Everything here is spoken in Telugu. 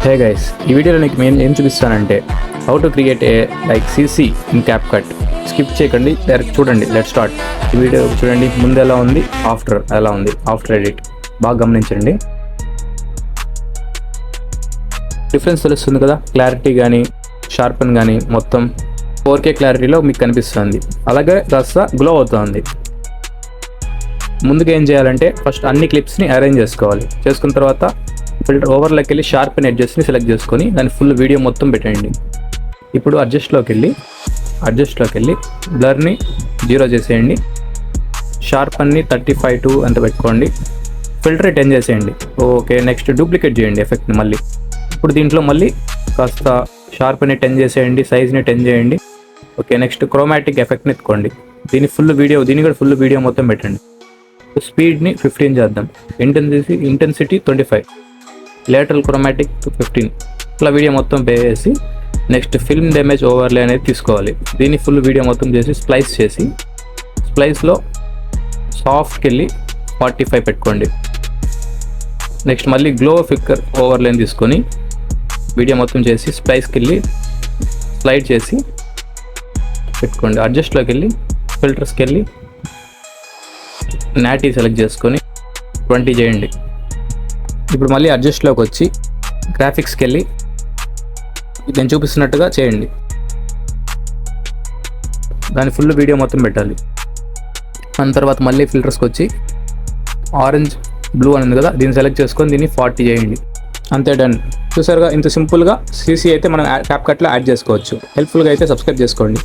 హే గైస్, ఈ వీడియోలో నీకు నేను ఏం చూపిస్తానంటే how to create a like CC in CapCut. స్కిప్ చేయకండి, డైరెక్ట్ చూడండి. Let start. ఈ వీడియో చూడండి, ముందు ఎలా ఉంది, ఆఫ్టర్ ఎలా ఉంది, ఆఫ్టర్ ఎడిట్ బాగా గమనించండి. డిఫరెన్స్ తెలుస్తుంది కదా, క్లారిటీ కానీ షార్పన్ కానీ మొత్తం 4K క్లారిటీలో మీకు కనిపిస్తుంది. అలాగే కాస్త గ్లో అవుతుంది. ముందుగా ఏం చేయాలంటే ఫస్ట్ అన్ని క్లిప్స్ని అరేంజ్ చేసుకోవాలి. చేసుకున్న తర్వాత ఫిల్టర్ ఓవర్లోకి వెళ్ళి షార్పెన్ ఎడ్జెస్ని సెలెక్ట్ చేసుకొని దాని ఫుల్ వీడియో మొత్తం పెట్టండి. ఇప్పుడు అడ్జస్ట్లోకి వెళ్ళి బ్లర్ని 0 చేసేయండి. షార్పన్ని 35 అంత పెట్టుకోండి. ఫిల్టర్ 10 చేసేయండి. ఓకే, నెక్స్ట్ డూప్లికేట్ చేయండి ఎఫెక్ట్ని మళ్ళీ. ఇప్పుడు దీంట్లో మళ్ళీ కాస్త షార్ప్ని 10 చేసేయండి, సైజ్ని 10 చేయండి. ఓకే, నెక్స్ట్ క్రోమాటిక్ ఎఫెక్ట్ని ఎత్తుకోండి. దీని కూడా ఫుల్ వీడియో మొత్తం పెట్టండి. స్పీడ్ని 15 చేద్దాం. Intensity 25, lateral chromatic 15. ఇట్లా వీడియో మొత్తం పే చేసి నెక్స్ట్ ఫిల్మ్ డ్యామేజ్ ఓవర్లే అనేది తీసుకోవాలి. దీన్ని ఫుల్ వీడియో మొత్తం చేసి స్ప్లైస్లో సాఫ్ట్కి వెళ్ళి 45 పెట్టుకోండి. నెక్స్ట్ మళ్ళీ గ్లో ఫిక్కర్ ఓవర్లేని తీసుకొని వీడియో మొత్తం చేసి స్ప్లైస్కి వెళ్ళి స్లైడ్ చేసి పెట్టుకోండి. అడ్జస్ట్లోకి వెళ్ళి ఫిల్టర్స్కి వెళ్ళి నాటీ సెలెక్ట్ చేసుకొని 20 చేయండి. ఇప్పుడు మళ్ళీ అడ్జస్ట్లోకి వచ్చి గ్రాఫిక్స్కి వెళ్ళి నేను చూపిస్తున్నట్టుగా చేయండి. దాని ఫుల్ వీడియో మొత్తం పెట్టాలి. దాని తర్వాత మళ్ళీ ఫిల్టర్స్కి వచ్చి ఆరెంజ్ బ్లూ అని ఉంది కదా, దీన్ని సెలెక్ట్ చేసుకొని దీన్ని 40 చేయండి. అంతే, డన్. చూసారుగా, ఇంత సింపుల్గా CC అయితే మనం CapCutలో యాడ్ చేసుకోవచ్చు. హెల్ప్ఫుల్గా అయితే సబ్స్క్రైబ్ చేసుకోండి.